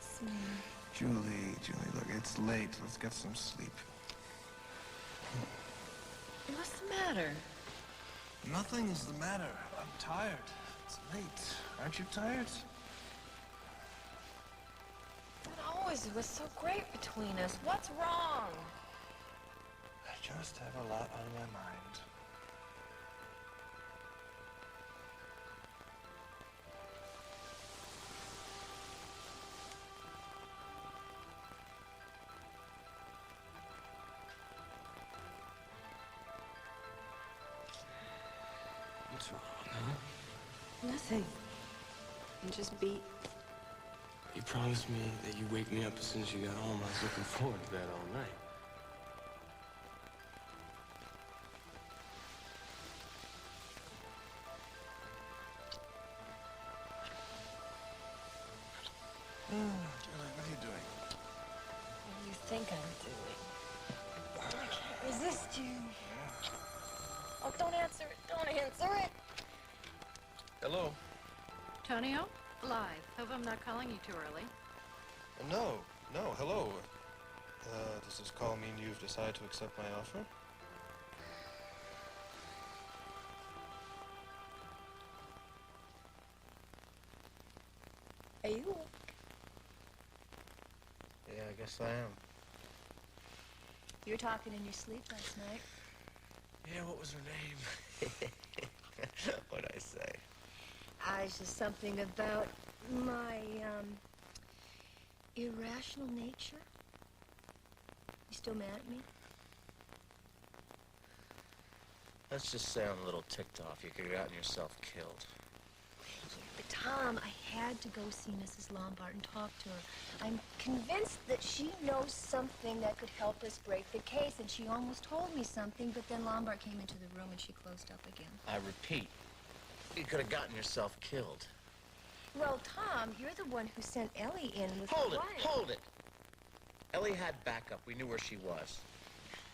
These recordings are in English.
kiss me. Julie, look, it's late. Let's get some sleep. What's the matter? Nothing is the matter. I'm tired. It's late. Aren't you tired? It always was so great between us. What's wrong? I just have a lot on my mind. What's wrong, huh? Nothing. I'm just beat. You promised me that you'd wake me up as soon as you got home. I was looking forward to that all night. Julie, what are you doing? What do you think I'm doing? I can't resist you. Oh, don't answer it. Don't answer it. Hello? Tonio? Live. Hope I'm not calling you too early. No, hello. Does this call mean you've decided to accept my offer? Are you awake? Yeah, I guess I am. You were talking in your sleep last night. Yeah, what was her name? What'd I say? It's just something about my, irrational nature. You still mad at me? Let's just say I'm a little ticked off. You could have gotten yourself killed. But Tom, I had to go see Mrs. Lombard and talk to her. I'm convinced that she knows something that could help us break the case, and she almost told me something, but then Lombard came into the room and she closed up again. I repeat, you could have gotten yourself killed. Well, Tom, you're the one who sent Ellie in with Hold it, Wyatt. hold it. Ellie had backup. We knew where she was.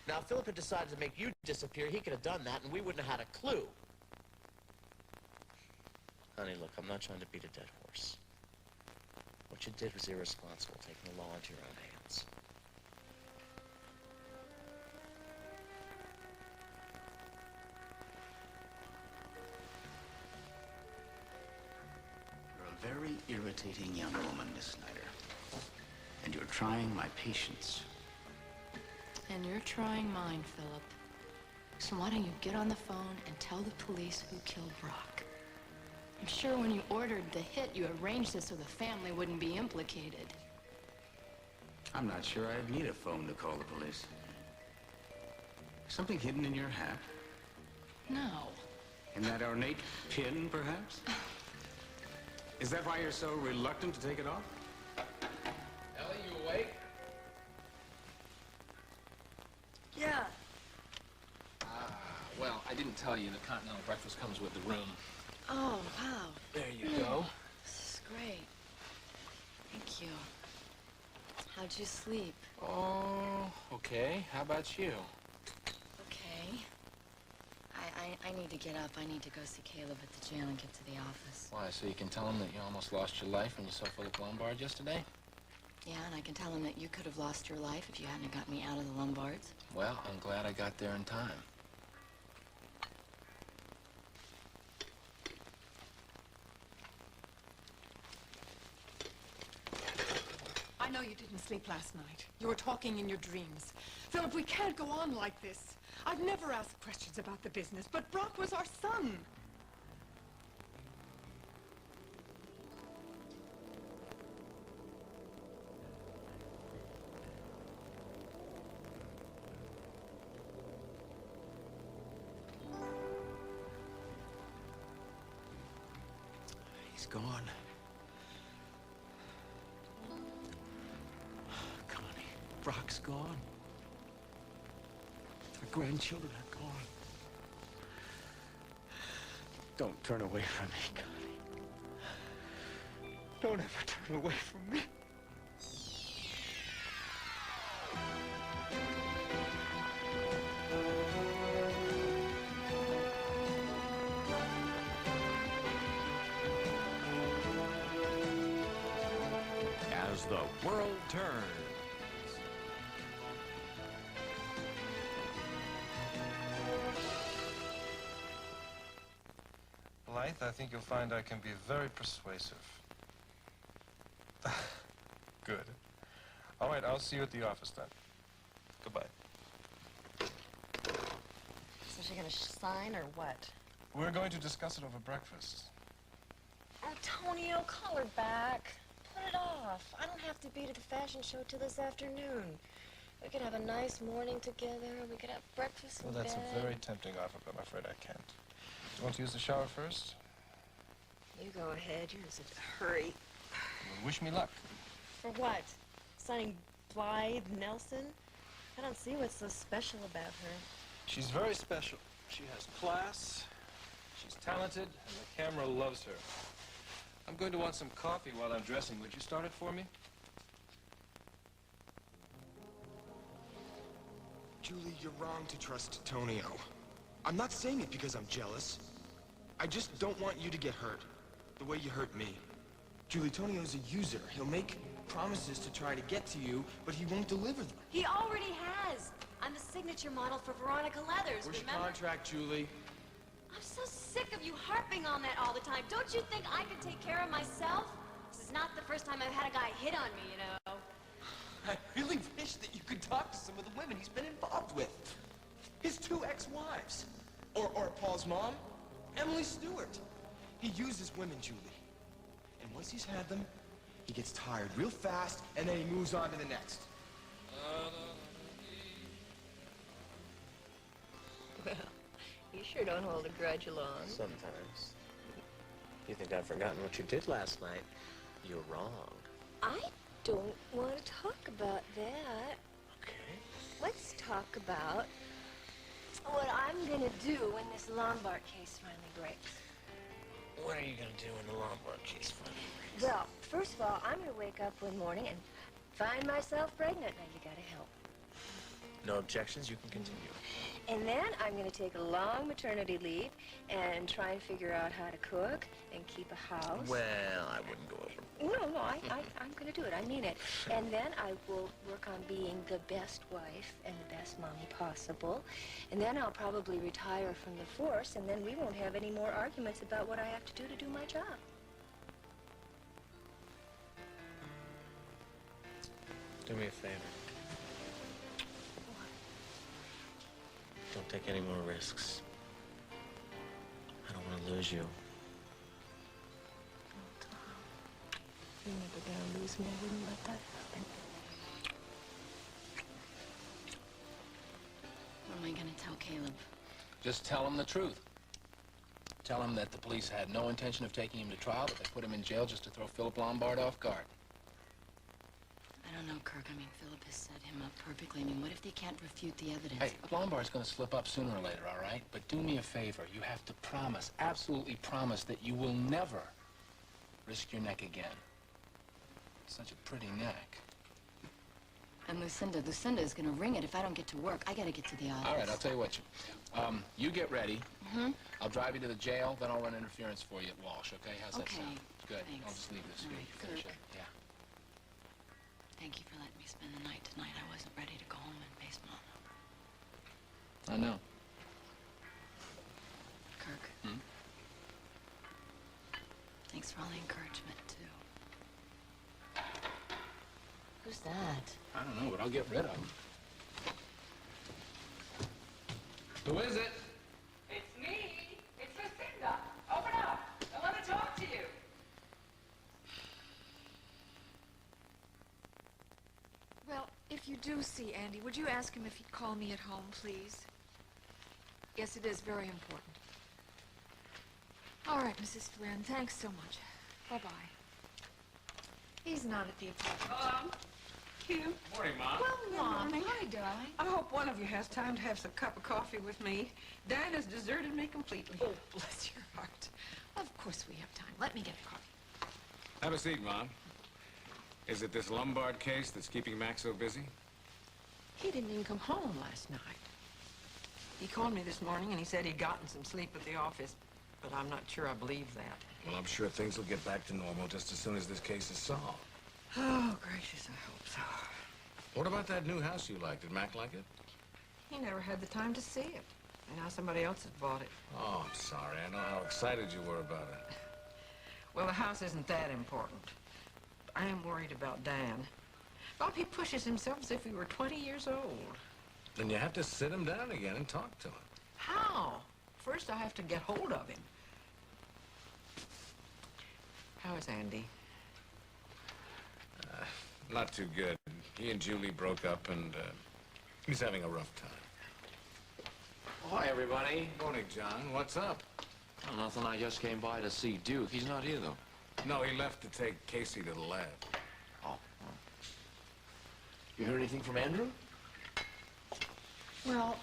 Now, if Philip had decided to make you disappear, he could have done that, and we wouldn't have had a clue. Honey, look, I'm not trying to beat a dead horse. What you did was irresponsible, taking the law into your own hands. You're a very irritating young woman, Miss Snyder. And you're trying my patience. And you're trying mine, Philip. So why don't you get on the phone and tell the police who killed Brock? I'm sure when you ordered the hit, you arranged it so the family wouldn't be implicated. I'm not sure I'd need a phone to call the police. Something hidden in your hat? No. In that ornate pin, perhaps? Is that why you're so reluctant to take it off? Ellie, you awake? Yeah. Well, I didn't tell you the continental breakfast comes with the room. Oh, wow. There you go. This is great. Thank you. How'd you sleep? Oh, okay. How about you? Okay. I need to get up. I need to go see Caleb at the jail and get to the office. Why, so you can tell him that you almost lost your life when you saw Philip Lombard yesterday? Yeah, and I can tell him that you could have lost your life if you hadn't got me out of the Lombards. Well, I'm glad I got there in time. I know you didn't sleep last night. You were talking in your dreams. Philip, we can't go on like this. I've never asked questions about the business, but Brock was our son. He's gone. Connie, Brock's gone. Our grandchildren are gone. Don't turn away from me, Connie. Don't ever turn away from me. As the world turns. Blythe, I think you'll find I can be very persuasive. Good. All right, I'll see you at the office then. Goodbye. So she gonna sign or what? We're going to discuss it over breakfast. Antonio, call her back. Put it off. I don't have to be to the fashion show till this afternoon. We could have a nice morning together. We could have breakfast in Well, that's bed. a very tempting offer, but I'm afraid I can't. Do you want to use the shower first? You go ahead. You're in such a hurry. Well, wish me luck. For what? Signing Blythe Nelson? I don't see what's so special about her. She's very special. She has class, she's talented, and the camera loves her. I'm going to want some coffee while I'm dressing. Would you start it for me? Julie, you're wrong to trust Tonio. I'm not saying it because I'm jealous. I just don't want you to get hurt, the way you hurt me. Julie, Tonio's a user. He'll make promises to try to get to you, but he won't deliver them. He already has. I'm the signature model for Veronica Leathers, Where's your remember? contract, Julie? I'm so sick of you harping on that all the time. Don't you think I can take care of myself? This is not the first time I've had a guy hit on me, you know. I really wish that you could talk to some of the women he's been involved with. His 2 ex-wives. Or Paul's mom, Emily Stewart. He uses women, Julie. And once he's had them, he gets tired real fast, and then he moves on to the next. Well, you sure don't hold a grudge long. Sometimes. You think I've forgotten what you did last night? You're wrong. I don't want to talk about that. Okay. Let's talk about what I'm going to do when this Lombard case finally breaks. What are you gonna do when the Lombard case finally breaks? Well, first of all, I'm going to wake up one morning and find myself pregnant. Now, you got to help. No objections, you can continue. And then I'm going to take a long maternity leave and try and figure out how to cook and keep a house. Well, I wouldn't go over. No, I'm going to do it. I mean it. And then I will work on being the best wife and the best mommy possible. And then I'll probably retire from the force, and then we won't have any more arguments about what I have to do my job. Do me a favor. Don't take any more risks. I don't want to lose you. You're never going to lose me. I wouldn't let that happen. What am I gonna tell Caleb? Just tell him the truth. Tell him that the police had no intention of taking him to trial, but they put him in jail just to throw Philip Lombard off guard. I don't know, Kirk. I mean, Philip has set him up perfectly. I mean, what if they can't refute the evidence? Hey, Lombard's gonna slip up sooner or later, all right? But do me a favor. You have to promise, absolutely promise, that you will never risk your neck again. It's such a pretty neck. And Lucinda is gonna ring it if I don't get to work. I gotta get to the office. All right, I'll tell you what. You get ready. Mm-hmm. I'll drive you to the jail, then I'll run interference for you at Walsh, okay? How's that Okay, sound? Good. thanks. I'll just leave this All here. right, You finish Kirk. it. Yeah. Thank you for letting me spend the night tonight. I wasn't ready to go home and face Mom. I know. Kirk. Hmm? Thanks for all the encouragement, too. Who's that? I don't know, but I'll get rid of him. Who is it? It's me. It's Lucinda. Open up. I want to talk to you. Well, if you do see Andy, would you ask him if he'd call me at home, please? Yes, it is very important. All right, Mrs. Flynn, thanks so much. Bye-bye. He's not at the apartment. Kim. Morning, Mom. Well, Mom. Hi, darling. I hope one of you has time to have some cup of coffee with me. Dan has deserted me completely. Oh, bless your heart. Of course we have time. Let me get a coffee. Have a seat, Mom. Is it this Lombard case that's keeping Max so busy? He didn't even come home last night. He called me this morning and he said he'd gotten some sleep at the office, but I'm not sure I believe that. Well, I'm sure things will get back to normal just as soon as this case is solved. Oh, gracious, I hope so. What about that new house you like? Did Mac like it? He never had the time to see it. And now somebody else has bought it. Oh, I'm sorry. I know how excited you were about it. Well, the house isn't that important. I am worried about Dan. Bob, he pushes himself as if he were 20 years old. Then you have to sit him down again and talk to him. How? First, I have to get hold of him. How is Andy? Not too good. He and Julie broke up, and he's having a rough time. Hi, everybody. Morning, John. What's up? Oh, nothing. I just came by to see Duke. He's not here, though. No, he left to take Casey to the lab. Oh. You heard anything from Andrew? Well,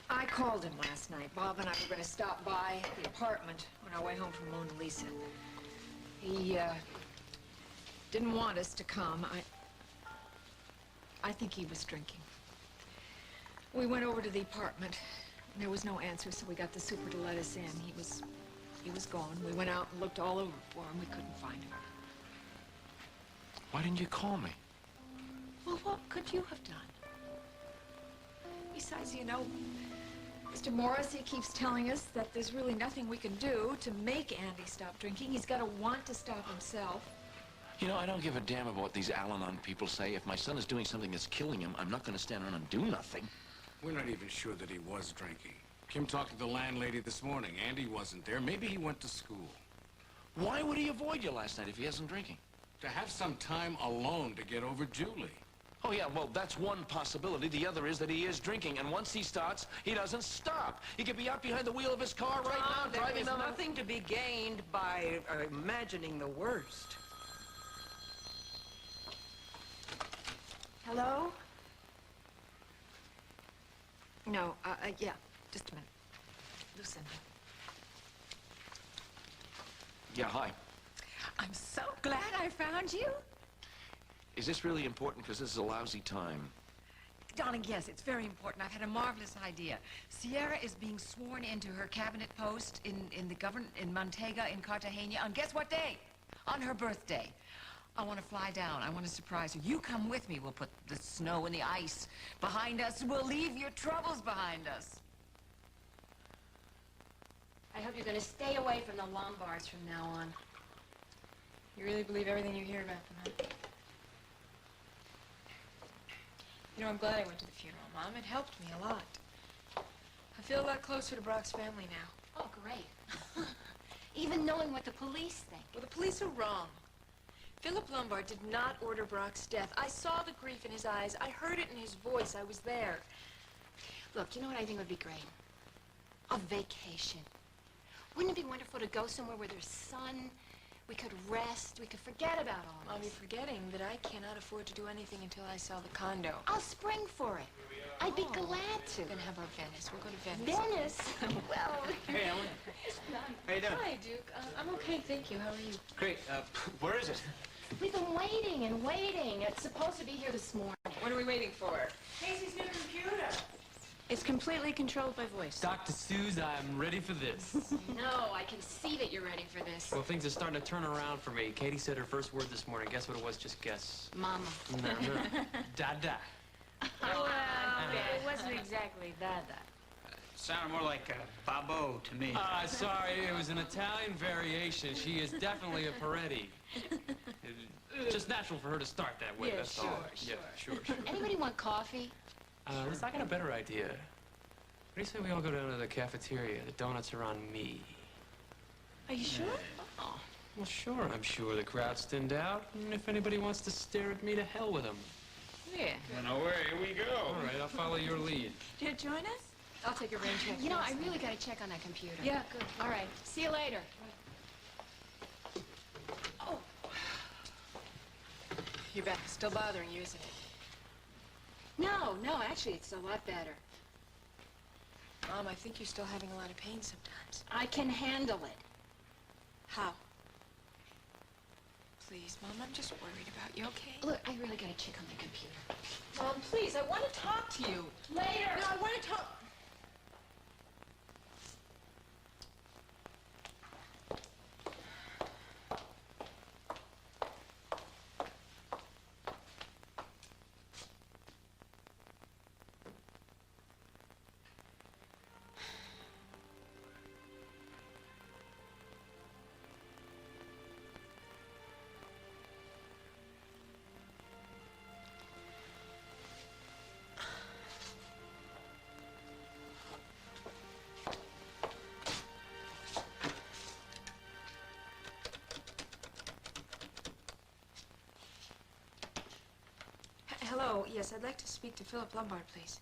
I called him last night. Bob and I were going to stop by the apartment on our way home from Mona Lisa. He, didn't want us to come. I think he was drinking. We went over to the apartment, and there was no answer, so we got the super to let us in. He was gone. We went out and looked all over for him. We couldn't find him. Why didn't you call me? Well, what could you have done? Besides, you know, Mr. Morris, he keeps telling us that there's really nothing we can do to make Andy stop drinking. He's got to want to stop himself. You know, I don't give a damn about what these Al-Anon people say. If my son is doing something that's killing him, I'm not going to stand around and do nothing. We're not even sure that he was drinking. Kim talked to the landlady this morning. Andy wasn't there. Maybe he went to school. Why would he avoid you last night if he hasn't drinking? To have some time alone to get over Julie. Oh, yeah, well, that's one possibility. The other is that he is drinking, and once he starts, he doesn't stop. He could be out behind the wheel of his car right now, There driving is down the... nothing to be gained by imagining the worst. Hello? No, yeah, just a minute. Lucinda. Yeah, hi. I'm so glad I found you. Is this really important? Because this is a lousy time. Darling, yes, it's very important. I've had a marvelous idea. Sierra is being sworn into her cabinet post in Montega, in Cartagena, on guess what day? On her birthday. I want to fly down. I want to surprise her. You come with me. We'll put the snow and the ice behind us. We'll leave your troubles behind us. I hope you're going to stay away from the Lombards from now on. You really believe everything you hear about them, huh? You know, I'm glad I went to the funeral, Mom. It helped me a lot. I feel a lot closer to Brock's family now. Oh, great. Even knowing what the police think. Well, the police are wrong. Philip Lombard did not order Brock's death. I saw the grief in his eyes. I heard it in his voice. I was there. Look, you know what I think would be great? A vacation. Wouldn't it be wonderful to go somewhere where there's sun? We could rest. We could forget about all I'll be this. forgetting that I cannot afford to do anything until I sell the condo. I'll spring for it. I'd be glad to. We're gonna have our Venice. We'll go to Venice. Venice? Well... Hey, Ellen. How you doing? Hi, Duke. I'm okay, thank you. How are you? Great. Where is it? We've been waiting and waiting. It's supposed to be here this morning. What are we waiting for? Casey's new computer. It's completely controlled by voice. Dr. Seuss, I'm ready for this. No, I can see that you're ready for this. Well, things are starting to turn around for me. Katie said her first word this morning. Guess what it was? Just guess. Mama. No. Dada. Well, it wasn't exactly that. Sounded more like Babbo to me. Sorry, it was an Italian variation. She is definitely a Peretti. Just natural for her to start that way, Yeah, that's all. sure. Yeah, sure. Anybody want coffee? Listen, I got a better idea. What do you say we all go down to the cafeteria? The donuts are on me. Are you sure? Oh, well, sure, I'm sure. The crowd's thinned out, and if anybody wants to stare at me, to hell with them. Yeah. No way, here we go. All right, I'll follow your lead. Do you join us? I'll take a rain check. You know, I really got to check on that computer. Yeah, good. All right. See you later. Oh. Your back is still bothering you, isn't it? No, actually, it's a lot better. Mom, I think you're still having a lot of pain sometimes. I can handle it. How? Please, Mom, I'm just worried about you, okay? Look, I really got to check on the computer. Mom, please, I want to talk to you. Later. No, I want to talk. Yes, I'd like to speak to Philip Lombard, please.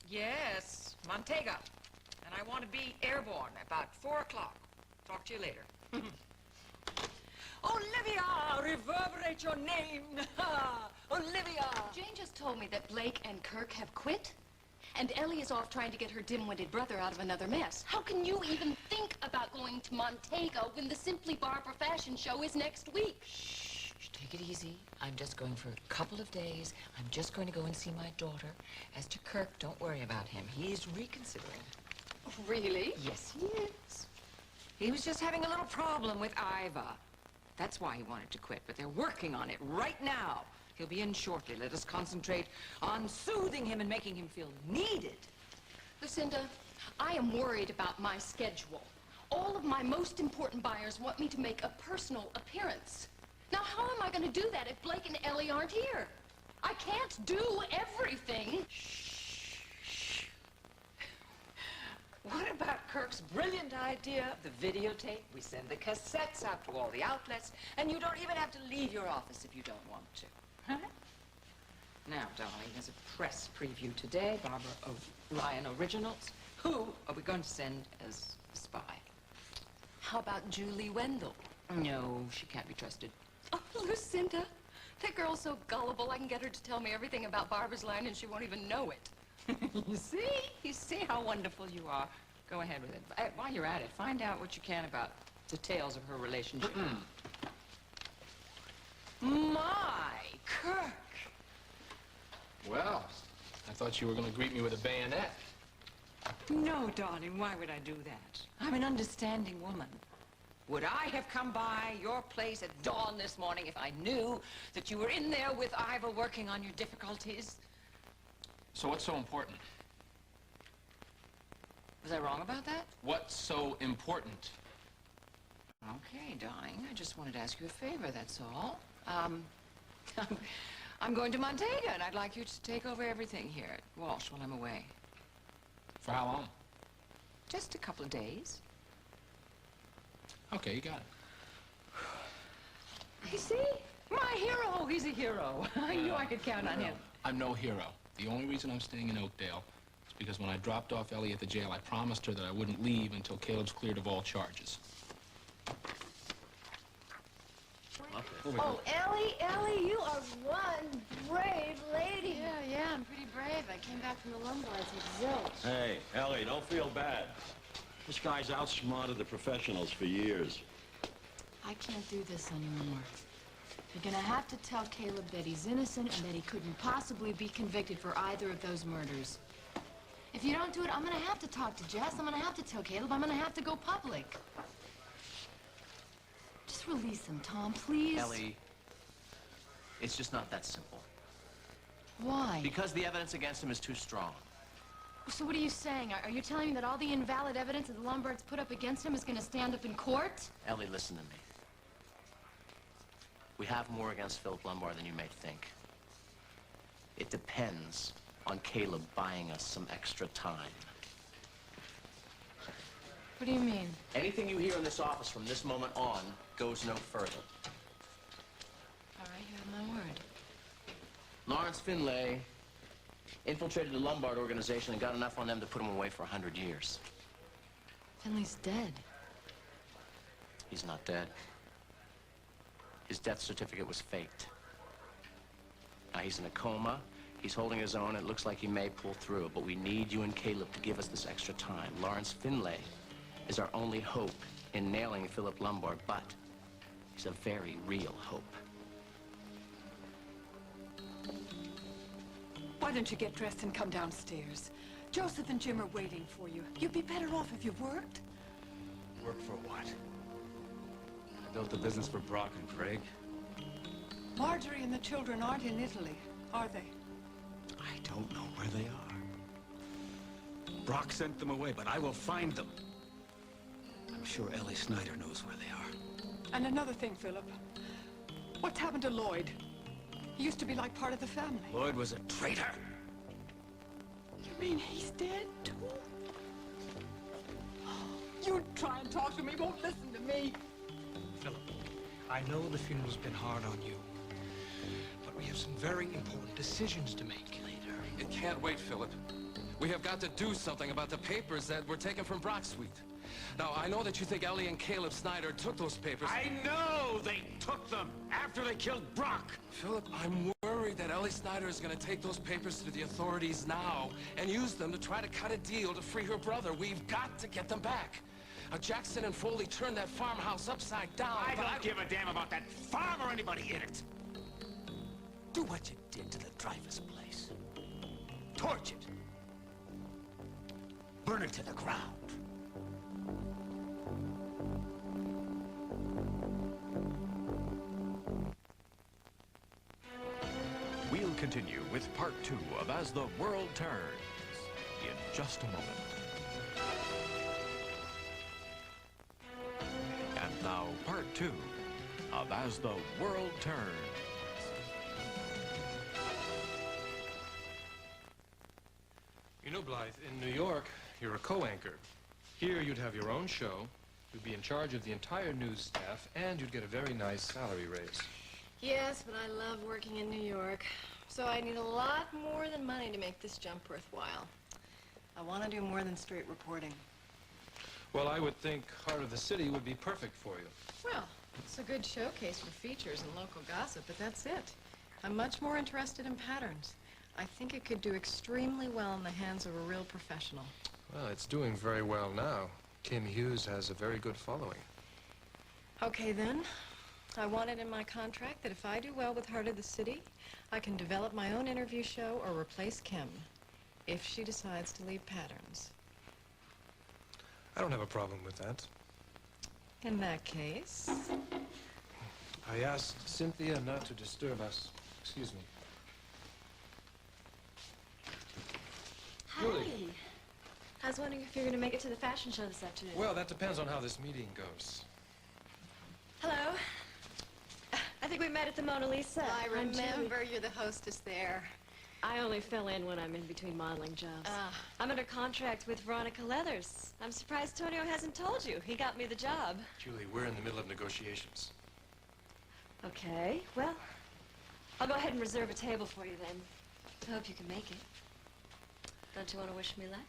Yes, Montega. And I want to be airborne about 4 o'clock. Talk to you later. Olivia, reverberate your name. Olivia. Jane just told me that Blake and Kirk have quit, and Ellie is off trying to get her dim-witted brother out of another mess. How can you even think about going to Montega when the Simply Barbara fashion show is next week? Shh, take it easy. I'm just going for a couple of days. I'm just going to go and see my daughter. As to Kirk, don't worry about him. He's reconsidering. Really? Yes, he is. He was just having a little problem with Iva. That's why he wanted to quit, but they're working on it right now. He'll be in shortly. Let us concentrate on soothing him and making him feel needed. Lucinda, I am worried about my schedule. All of my most important buyers want me to make a personal appearance. Now, how am I going to do that if Blake and Ellie aren't here? I can't do everything. What about Kirk's brilliant idea of the videotape? We send the cassettes out to all the outlets, and you don't even have to leave your office if you don't want to. Huh? Now, darling, there's a press preview today, Barbara Ryan Originals. Who are we going to send as a spy? How about Julie Wendell? No, she can't be trusted. Oh, Lucinda, that girl's so gullible I can get her to tell me everything about Barbara's line and she won't even know it. You see how wonderful you are. Go ahead with it. While you're at it, find out what you can about details of her relationship. My Kirk! Well, I thought you were going to greet me with a bayonet. No, darling, why would I do that? I'm an understanding woman. Would I have come by your place at dawn this morning if I knew that you were in there with Iva working on your difficulties? So what's so important? Was I wrong about that? What's so important? Okay, darling. I just wanted to ask you a favor, that's all. I'm going to Montega, and I'd like you to take over everything here at Walsh while I'm away. For how long? Just a couple of days. Okay, you got it. You see? My hero. He's a hero. I knew I could count on him. I'm no hero. The only reason I'm staying in Oakdale is because when I dropped off Ellie at the jail, I promised her that I wouldn't leave until Caleb's cleared of all charges. Oh, Ellie, you are one brave lady. Yeah, I'm pretty brave. I came back from the Lombards with zilch. Hey, Ellie, don't feel bad. This guy's outsmarted the professionals for years. I can't do this anymore. You're gonna have to tell Caleb that he's innocent and that he couldn't possibly be convicted for either of those murders. If you don't do it, I'm gonna have to talk to Jess. I'm gonna have to tell Caleb. I'm gonna have to go public. Just release him, Tom, please. Ellie, it's just not that simple. Why? Because the evidence against him is too strong. So what are you saying? Are you telling me that all the invalid evidence that the Lombards put up against him is gonna stand up in court? Ellie, listen to me. We have more against Philip Lombard than you may think. It depends on Caleb buying us some extra time. What do you mean? Anything you hear in this office from this moment on goes no further. All right, you have my word. Lawrence Finlay infiltrated the Lombard organization and got enough on them to put him away for 100 years. Finley's dead. He's not dead. His death certificate was faked. Now he's in a coma. He's holding his own. It looks like he may pull through, but we need you and Caleb to give us this extra time. Lawrence Finlay is our only hope in nailing Philip Lombard, but he's a very real hope. Why don't you get dressed and come downstairs? Joseph and Jim are waiting for you. You'd be better off if you worked. Work for what? I built a business for Brock and Craig. Marjorie and the children aren't in Italy, are they? I don't know where they are. Brock sent them away, but I will find them. I'm sure Ellie Snyder knows where they are. And another thing, Philip. What's happened to Lloyd? He used to be like part of the family. Lloyd was a traitor. You mean he's dead, too? You try and talk to me, won't listen to me. Philip, I know the funeral's been hard on you, have some very important decisions to make. Later. It can't wait, Philip. We have got to do something about the papers that were taken from Brock's suite. Now, I know that you think Ellie and Caleb Snyder took those papers. I know they took them after they killed Brock. Philip, I'm worried that Ellie Snyder is going to take those papers to the authorities now and use them to try to cut a deal to free her brother. We've got to get them back. Jackson and Foley turned that farmhouse upside down. I don't give a damn about that farm or anybody in it. Do what you did to the Dreyfus place. Torch it. Burn it to the ground. We'll continue with part 2 of As the World Turns in just a moment. And now part 2 of As the World Turns. You know, Blythe, in New York, you're a co-anchor. Here, you'd have your own show, you'd be in charge of the entire news staff, and you'd get a very nice salary raise. Yes, but I love working in New York. So I need a lot more than money to make this jump worthwhile. I want to do more than straight reporting. Well, I would think Heart of the City would be perfect for you. Well, it's a good showcase for features and local gossip, but that's it. I'm much more interested in patterns. I think it could do extremely well in the hands of a real professional. Well, it's doing very well now. Kim Hughes has a very good following. Okay, then. I want it in my contract that if I do well with Heart of the City, I can develop my own interview show or replace Kim if she decides to leave Patterns. I don't have a problem with that. In that case... I asked Cynthia not to disturb us. Excuse me. Hi. Julie. I was wondering if you're going to make it to the fashion show this afternoon. Well, that depends on how this meeting goes. Hello. I think we met at the Mona Lisa. I I'm remember Julie. you're the hostess there. I only fill in when I'm in between modeling jobs. I'm under contract with Veronica Leathers. I'm surprised Tonio hasn't told you. He got me the job. Julie, we're in the middle of negotiations. Okay, well, I'll go ahead and reserve a table for you then. I hope you can make it. Don't you want to wish me luck?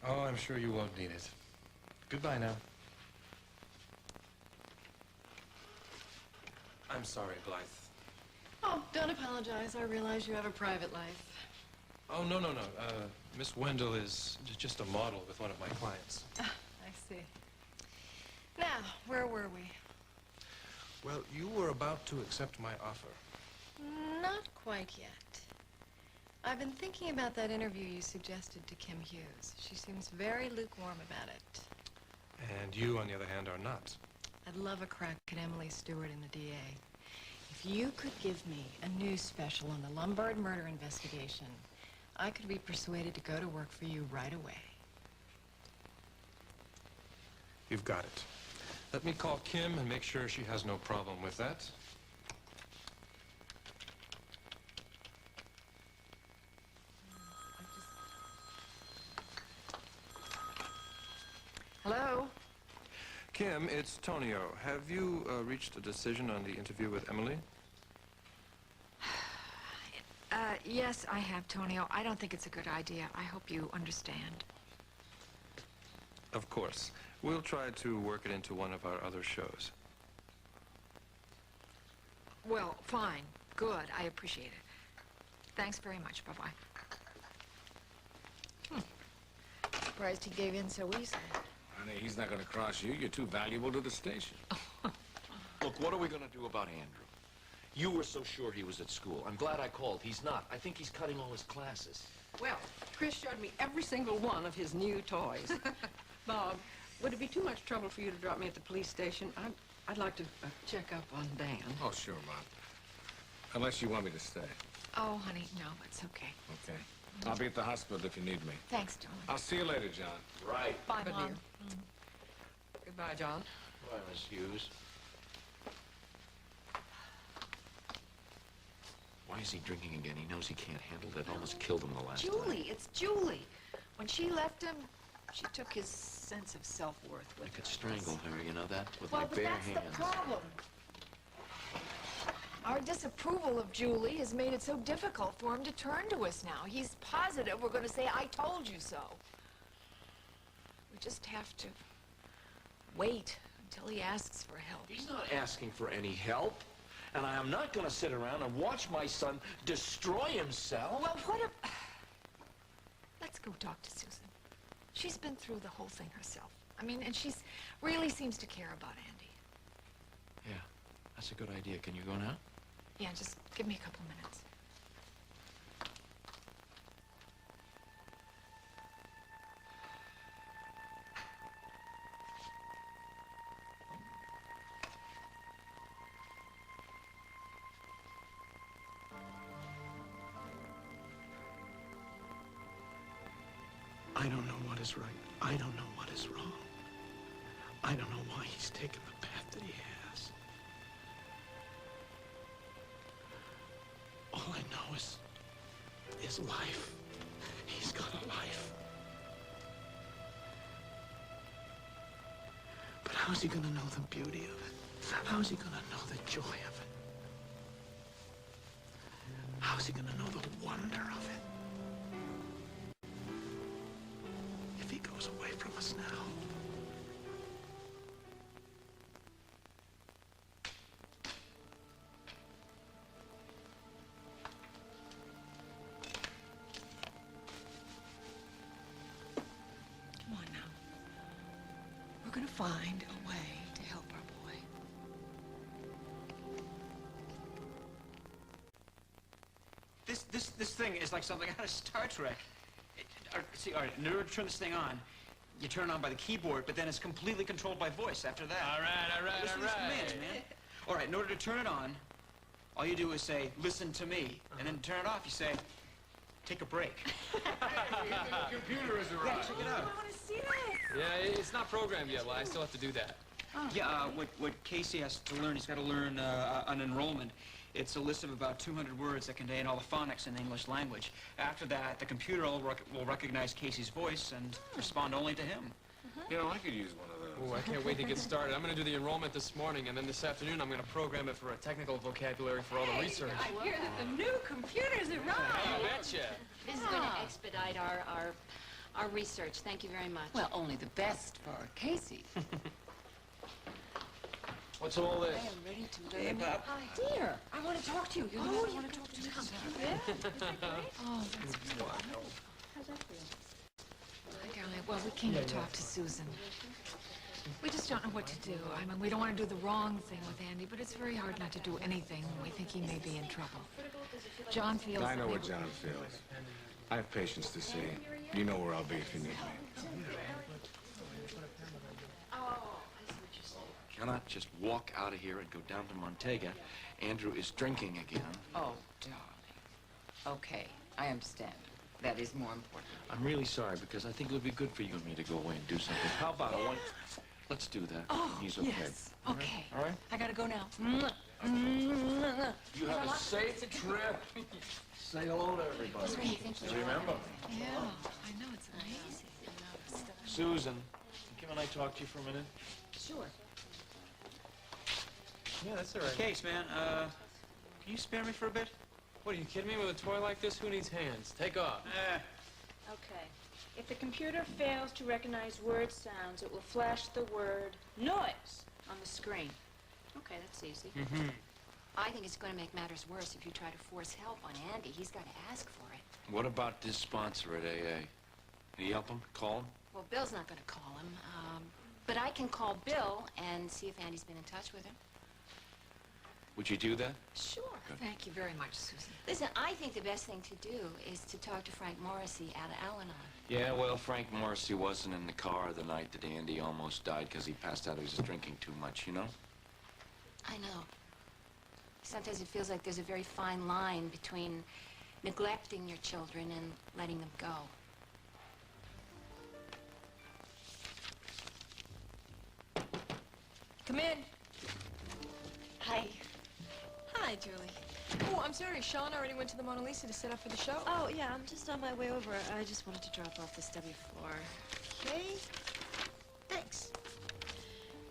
Oh, I'm sure you won't need it. Goodbye now. I'm sorry, Blythe. Oh, don't apologize. I realize you have a private life. Oh, no. Miss Wendell is just a model with one of my clients. I see. Now, where were we? Well, you were about to accept my offer. Not quite yet. I've been thinking about that interview you suggested to Kim Hughes. She seems very lukewarm about it. And you, on the other hand, are not. I'd love a crack at Emily Stewart in the DA. If you could give me a news special on the Lombard murder investigation, I could be persuaded to go to work for you right away. You've got it. Let me call Kim and make sure she has no problem with that. Hello? Kim, it's Tonio. Have you reached a decision on the interview with Emily? Yes, I have, Tonio. I don't think it's a good idea. I hope you understand. Of course. We'll try to work it into one of our other shows. Well, fine. Good. I appreciate it. Thanks very much. Bye-bye. Surprised he gave in so easily. Honey, he's not gonna cross you. You're too valuable to the station. Look, what are we gonna do about Andrew? You were so sure he was at school. I'm glad I called. He's not. I think he's cutting all his classes. Well, Chris showed me every single one of his new toys. Bob, would it be too much trouble for you to drop me at the police station? I'd like to check up on Dan. Oh, sure, Mom. Unless you want me to stay. Oh, honey, no, it's okay. Okay. I'll be at the hospital if you need me. Thanks, darling. I'll see you later, John. Right. Bye, But Mom. dear. Goodbye, John. Bye, Miss Hughes. Why is he drinking again? He knows he can't handle it. Almost killed him the last time. Julie, it's Julie. When she left him, she took his sense of self-worth with I her. could strangle her, you know that? With Well, my but bare that's hands. the problem. Our disapproval of Julie has made it so difficult for him to turn to us now. He's positive we're going to say, "I told you so." We just have to wait until he asks for help. He's not asking for any help. And I am not going to sit around and watch my son destroy himself. Well, what if... Let's go talk to Susan. She's been through the whole thing herself. I mean, and she's really seems to care about Andy. Yeah, that's a good idea. Can you go now? Yeah, just give me a couple minutes. I don't know what is right. I don't know what is wrong. I don't know why he's taken the path that he has. All I know is life. He's got a life. But how's he gonna know the beauty of it? How's he gonna know the joy of it? How's he gonna know the wonder of it? If he goes away from us now. Come on now. We're going to find a way to help our boy. This thing is like something out of Star Trek. See, all right, in order to turn this thing on, you turn it on by the keyboard, but then it's completely controlled by voice after that. All right. Listen to these commands, man. All right, in order to turn it on, all you do is say, "Listen to me," and then to turn it off, you say, "Take a break." The computer has arrived. Yeah, check it out. I want to see this. Yeah, it's not programmed yet. Well, I still have to do that. Yeah, what Casey has to learn, he's got to learn an enrollment. It's a list of about 200 words that contain all the phonics in the English language. After that, the computer will recognize Casey's voice and respond only to him. You know, I could use one of those. Oh, I can't wait to get started. I'm going to do the enrollment this morning, and then this afternoon I'm going to program it for a technical vocabulary for all the research. I hear that the new computers I arrived. betcha. This is going to expedite our research. Thank you very much. Well, only the best for Casey. What's all this? I am ready to learn. Hey, Bob. Dear, I want to talk to you. You're the one I want to talk to. Oh, that's wonderful. How's that feel? Well, we came to talk to Susan. We just don't know what to do. I mean, we don't want to do the wrong thing with Andy, but it's very hard not to do anything when we think he may be in trouble. John feels I know that what John feels. I have patience to see. You know where I'll be if you need me. Cannot just walk out of here and go down to Montega. Andrew is drinking again. Oh, darling. Okay, I understand. That is more important. I'm really sorry because I think it would be good for you and me to go away and do something. How about a one? Let's do that. Oh, He's okay. yes. Okay. All right? I gotta go now. You have a safe trip. Say hello to everybody. Remember. Yeah, I know. It's amazing. Susan, can I talk to you for a minute? Sure. Yeah, that's all right. Case, man, can you spare me for a bit? What, are you kidding me? With a toy like this, who needs hands? Take off. Okay. If the computer fails to recognize word sounds, it will flash the word noise on the screen. Okay, that's easy. Mm-hmm. I think it's going to make matters worse if you try to force help on Andy. He's got to ask for it. What about this sponsor at AA? Can you help him? Call him? Well, Bill's not going to call him, but I can call Bill and see if Andy's been in touch with him. Would you do that? Sure. Good. Thank you very much, Susan. Listen, I think the best thing to do is to talk to Frank Morrissey out of Al-Anon. Yeah, well, Frank Morrissey wasn't in the car the night that Andy almost died because he passed out. He was just drinking too much, you know? I know. Sometimes it feels like there's a very fine line between neglecting your children and letting them go. Come in. Hi. Hi, Julie. Oh, I'm sorry. Sean already went to the Mona Lisa to set up for the show. Oh, yeah, I'm just on my way over. I just wanted to drop off the stubby floor. Okay. Thanks.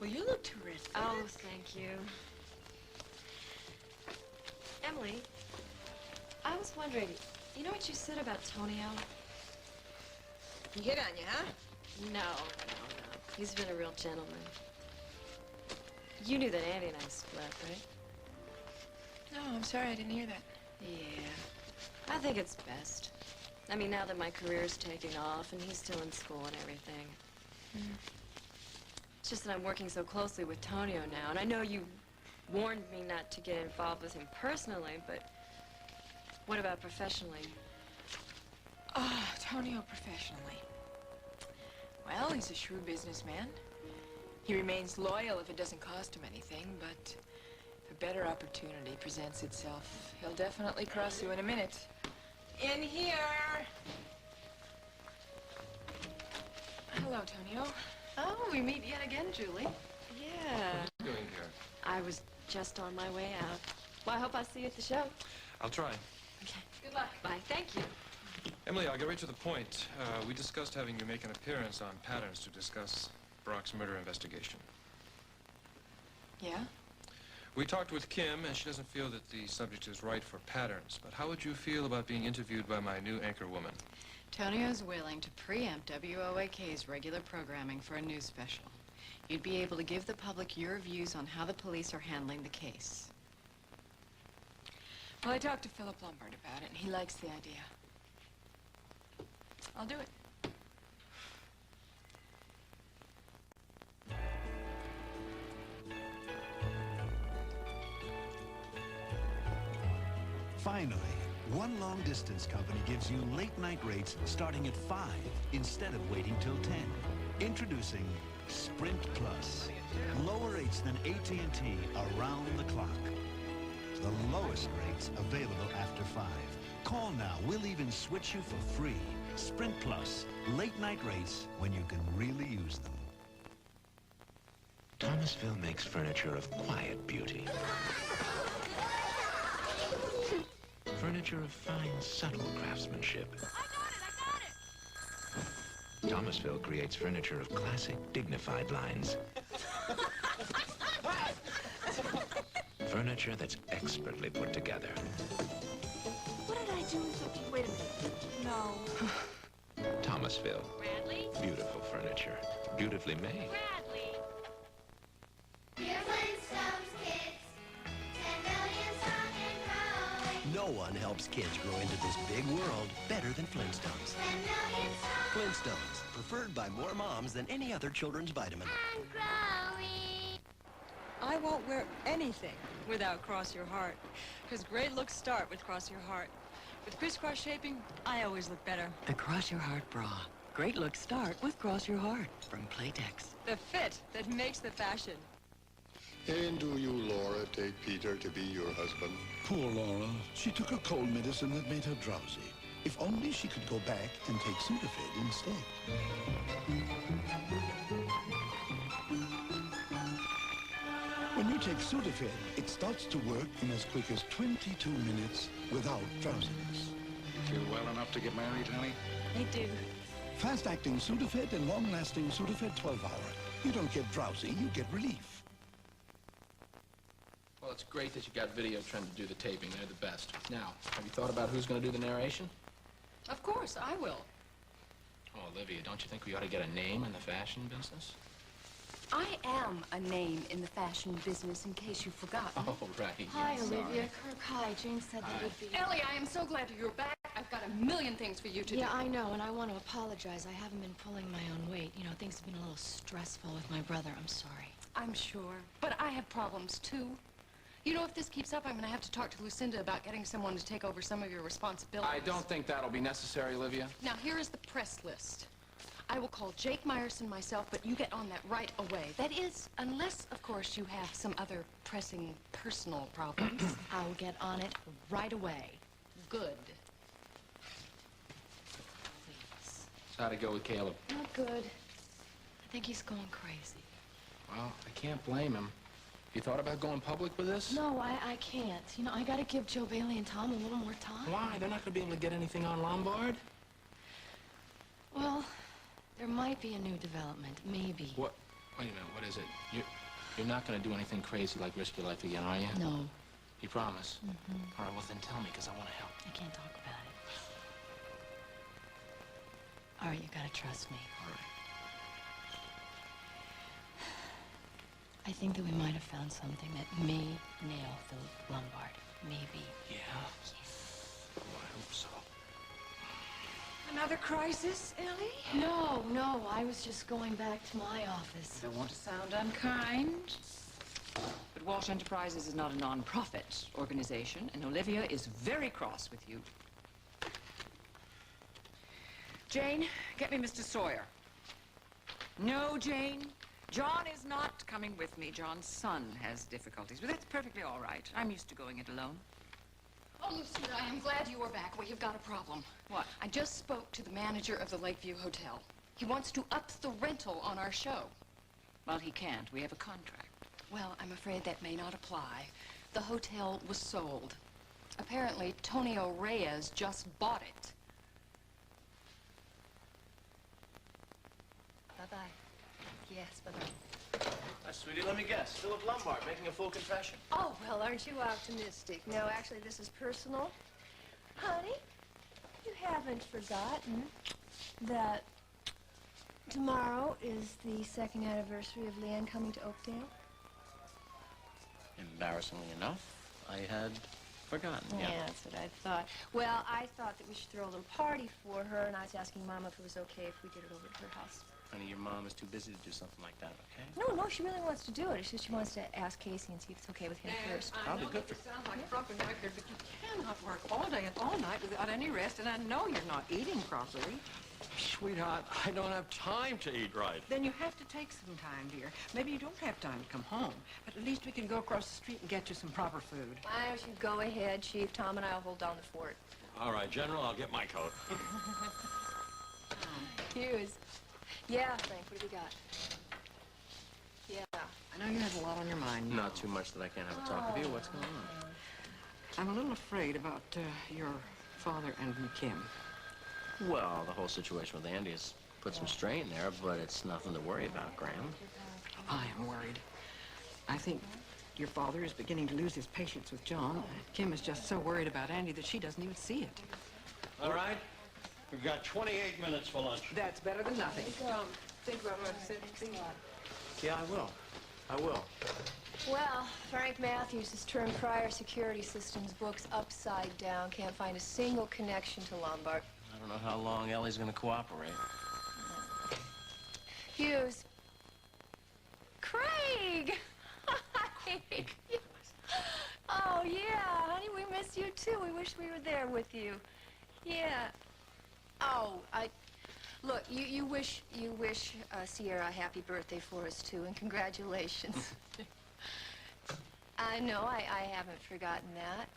Well, you look terrific. Oh, thank you. Emily, I was wondering, you know what you said about Tonio? He hit on you, huh? No. He's been a real gentleman. You knew that Andy and I split, right? No, I'm sorry, I didn't hear that. Yeah. I think it's best. I mean, now that my career's taking off and he's still in school and everything. It's just that I'm working so closely with Tonio now, and I know you warned me not to get involved with him personally, but what about professionally? Oh, Tonio professionally. Well, he's a shrewd businessman. He remains loyal if it doesn't cost him anything, but if a better opportunity presents itself, he'll definitely cross you in a minute. In here! Hello, Tonio. Oh, we meet yet again, Julie. Yeah. What are you doing here? I was just on my way out. Well, I hope I'll see you at the show. I'll try. Okay. Good luck. Bye. Thank you. Emily, I'll get right to the point. We discussed having you make an appearance on Patterns to discuss Brock's murder investigation. Yeah? We talked with Kim, and she doesn't feel that the subject is right for Patterns. But how would you feel about being interviewed by my new anchor woman? Tonio's willing to preempt WOAK's regular programming for a news special. You'd be able to give the public your views on how the police are handling the case. Well, I talked to Philip Lombard about it, and he likes the idea. I'll do it. Finally, one long-distance company gives you late-night rates starting at 5 instead of waiting till 10. Introducing Sprint Plus. Lower rates than AT&T around the clock. The lowest rates available after 5. Call now. We'll even switch you for free. Sprint Plus. Late-night rates when you can really use them. Thomasville makes furniture of quiet beauty. Furniture of fine, subtle craftsmanship. Thomasville creates furniture of classic, dignified lines. Furniture that's expertly put together. What did I do? Wait a minute. No. Thomasville. Bradley? Beautiful furniture. Beautifully made. Bradley! Dear Flintstones kids, 10 million strong and growing. No one helps kids grow into this big world better than Flintstones. 10 million strong Flintstones, preferred by more moms than any other children's vitamin. and growing. I won't wear anything without Cross Your Heart, because great looks start with Cross Your Heart. With crisscross shaping, I always look better. The Cross Your Heart bra. Great looks start with Cross Your Heart from Playtex. The fit that makes the fashion. And do you, Laura, take Peter to be your husband? Poor Laura. She took a cold medicine that made her drowsy. If only she could go back and take Sudafed instead. When you take Sudafed, it starts to work in as quick as 22 minutes without drowsiness. Feel well enough to get married, honey? I do. Fast-acting Sudafed and long-lasting Sudafed 12-hour. You don't get drowsy, you get relief. Well, it's great that you got Video Trend to do the taping. They're the best. Now, have you thought about who's going to do the narration? Of course, I will. Oh, Olivia, don't you think we ought to get a name in the fashion business? I am a name in the fashion business, in case you've forgotten. Oh, right. Hi, Sorry. Olivia. Kirk, hi. Jane said that would be... Ellie, I am so glad you're back. I've got a million things for you to do. Yeah, I know, and I want to apologize. I haven't been pulling my own weight. You know, things have been a little stressful with my brother. I'm sorry. I'm sure. But I have problems, too. You know, if this keeps up, I'm going to have to talk to Lucinda about getting someone to take over some of your responsibilities. I don't think that'll be necessary, Olivia. Now, here is the press list. I will call Jake Meyerson myself, but you get on that right away. That is, unless, of course, you have some other pressing personal problems. I'll get on it right away. Good. So how'd it go with Caleb? Not good. I think he's going crazy. Well, I can't blame him. You thought about going public with this? No, I can't. You know, I got to give Joe Bailey and Tom a little more time. Why? They're not going to be able to get anything on Lombard? Well, there might be a new development. Maybe. What? Wait a minute. What is it? You're not going to do anything crazy like risk your life again, are you? No. You promise? Mm-hmm. All right, well then tell me, because I want to help. I can't talk about it. All right, you gotta trust me. All right. I think that we might have found something that may nail Philip Lombard. Maybe. Yeah? Yes. Oh, I hope so. Another crisis, Ellie? No, I was just going back to my office. Don't want to sound unkind, but Walsh Enterprises is not a non-profit organization, and Olivia is very cross with you. Jane, get me Mr. Sawyer. No, Jane. John is not coming with me. John's son has difficulties, but that's perfectly all right. I'm used to going it alone. Oh, Lucina, I am glad you are back. Well, you've got a problem. What? I just spoke to the manager of the Lakeview Hotel. He wants to up the rental on our show. Well, he can't. We have a contract. Well, I'm afraid that may not apply. The hotel was sold. Apparently, Tonio Reyes just bought it. Bye-bye. Yes, bye-bye. Sweetie, let me guess. Philip Lombard making a full confession. Oh, well, aren't you optimistic? No, actually, this is personal. Honey, you haven't forgotten that tomorrow is the second anniversary of Leanne coming to Oakdale? Embarrassingly enough, I had forgotten. Yeah, that's what I thought. Well, I thought that we should throw a little party for her, and I was asking Mama if it was okay if we did it over at her house. Honey, your mom is too busy to do something like that, okay? No, she really wants to do it. It's just she wants to ask Casey and see if it's okay with him first. Probably good for It sounds like a broken record, but you cannot work all day and all night without any rest, and I know you're not eating properly. Sweetheart, I don't have time to eat right. Then you have to take some time, dear. Maybe you don't have time to come home, but at least we can go across the street and get you some proper food. Why don't you go ahead, Chief? Tom and I will hold down the fort. All right, General, I'll get my coat. Hughes. Yeah, Frank, what do we got? Yeah. I know you have a lot on your mind. Not too much that I can't have a talk with you. What's going on? I'm a little afraid about your father and Kim. Well, the whole situation with Andy has put some strain there, but it's nothing to worry about, Graham. I am worried. I think your father is beginning to lose his patience with John. Kim is just so worried about Andy that she doesn't even see it. All right. We've got 28 minutes for lunch. That's better than nothing. Tom, think about what I said. Yeah, I will. I will. Well, Frank Matthews has turned Prior Security Systems books upside down. Can't find a single connection to Lombard. I don't know how long Ellie's going to cooperate. Hughes. Craig! Hi. Oh, yeah, honey, we miss you, too. We wish we were there with you. Yeah. Oh, look, you wish Sierra a happy birthday for us, too, and congratulations. I know, I haven't forgotten that.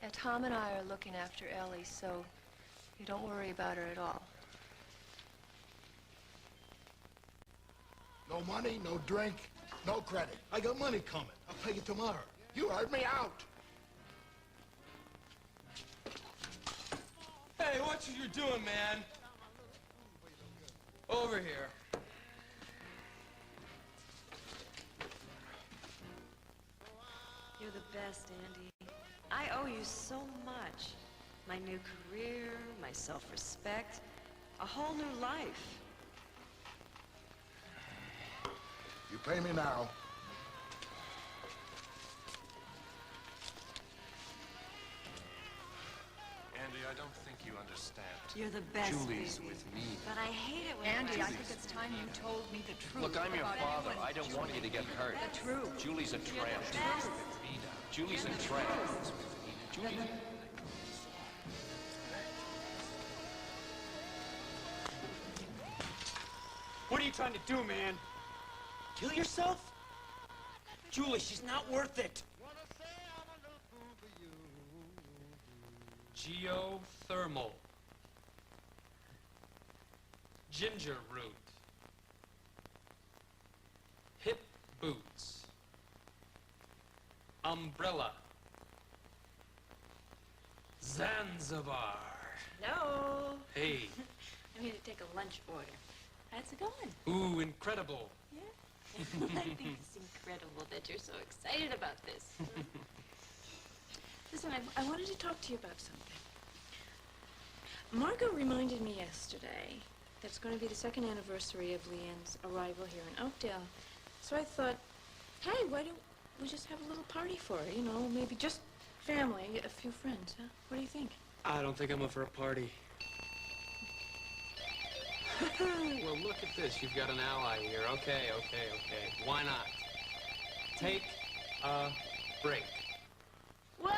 Yeah, Tom and I are looking after Ellie, so you don't worry about her at all. No money, no drink, no credit. I got money coming. I'll pay you tomorrow. You heard me out. Hey, what you doing, man? Over here. You're the best, Andy. I owe you so much. My new career, my self-respect, a whole new life. You pay me now. Andy, I don't think you understand. You're the best, Julie's baby. with me. But I hate it when Andy, I Julie's think it's time you told me the truth. Look, I'm your about father. you and I don't want you to get hurt. The truth. Julie's a tramp. Julie's a tramp. Julie. What are you trying to do, man? Kill yourself? Julie, she's not worth it. Geothermal. Ginger root. Hip boots. Umbrella. Zanzibar. No. Hey. I'm here to take a lunch order. How's it going? Ooh, incredible. Yeah? I think it's incredible that you're so excited about this. Listen, I wanted to talk to you about something. Margot reminded me yesterday that it's going to be the 2nd anniversary of Leanne's arrival here in Oakdale. So I thought, hey, why don't we just have a little party for her? You know, maybe just family, a few friends, huh? What do you think? I don't think I'm up for a party. Well, look at this. You've got an ally here. Okay. Why not? Take a break. Wow!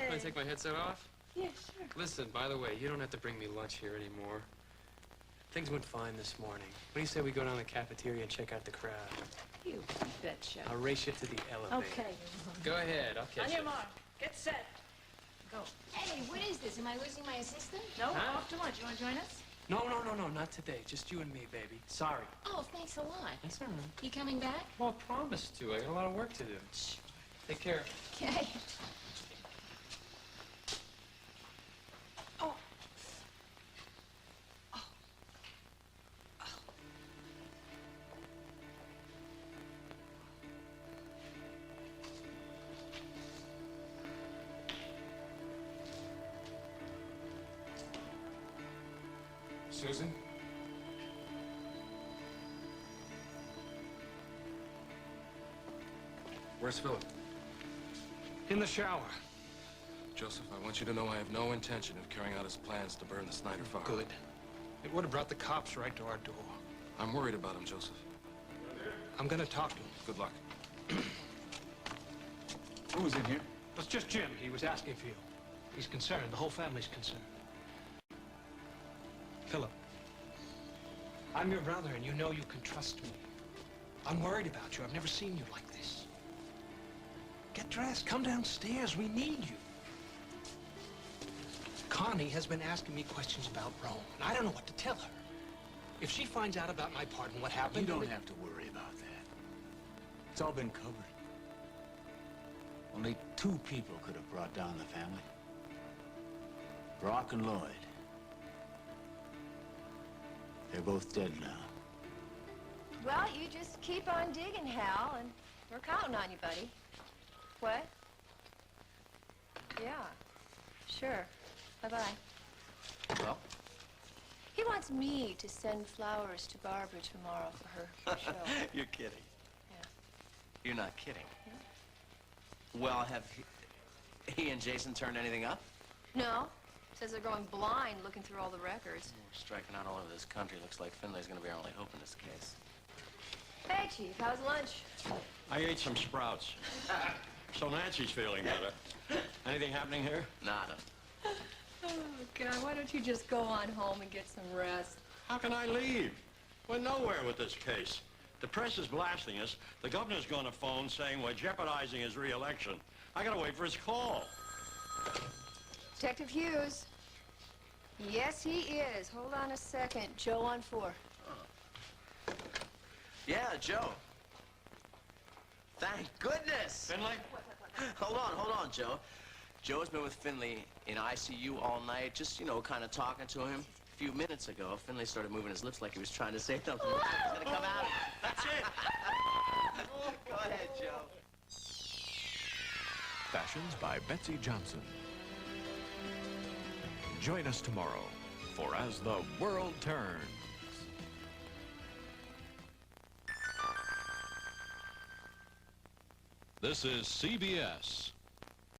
Want to take my headset off? Yeah, sure. Listen, by the way, you don't have to bring me lunch here anymore. Things went fine this morning. What do you say we go down to the cafeteria and check out the crowd? You betcha. I'll race you to the elevator. Okay. Go ahead. I'll catch On you. your mark. Get set. Go. Hey, what is this? Am I losing my assistant? No, Huh? off to lunch. You want to join us? No, not today. Just you and me, baby. Sorry. Oh, thanks a lot. That's all right. You coming back? Well, I promised to. I got a lot of work to do. Take care. Okay. Susan? Where's Philip? In the shower. Joseph, I want you to know I have no intention of carrying out his plans to burn the Snyder farm. Good. It would have brought the cops right to our door. I'm worried about him, Joseph. I'm gonna talk to him. Good luck. Who was in here? It was just Jim. He was asking for you. He's concerned. The whole family's concerned. Philip, I'm your brother, and you know you can trust me. I'm worried about you. I've never seen you like this. Get dressed. Come downstairs. We need you. Connie has been asking me questions about Rome, and I don't know what to tell her. If she finds out about my part and what happened... You don't have to worry about that. It's all been covered. Only 2 people could have brought down the family. Brock and Lloyd. They're both dead now. Well, you just keep on digging, Hal, and we're counting on you, buddy. What? Yeah. Sure. Bye-bye. Well? He wants me to send flowers to Barbara tomorrow for her show. You're kidding. Yeah. You're not kidding. Well, have he and Jason turned anything up? No. Says they're going blind looking through all the records. We're striking out all over this country. Looks like Finley's going to be our only hope in this case. Hey, Chief, how's lunch? I ate some sprouts. So Nancy's feeling better. Anything happening here? Nada. Oh, God, why don't you just go on home and get some rest? How can I leave? We're nowhere with this case. The press is blasting us. The governor's going to phone saying we're jeopardizing his re-election. I gotta wait for his call. Detective Hughes. Yes, he is. Hold on a second. Joe on 4. Yeah, Joe. Thank goodness. Finley? Hold on, Joe. Joe's been with Finley in ICU all night, just, you know, kind of talking to him. A few minutes ago, Finley started moving his lips like he was trying to say something. It's gonna come out. That's it. Go ahead, Joe. Fashions by Betsy Johnson. Join us tomorrow for As the World Turns. This is CBS.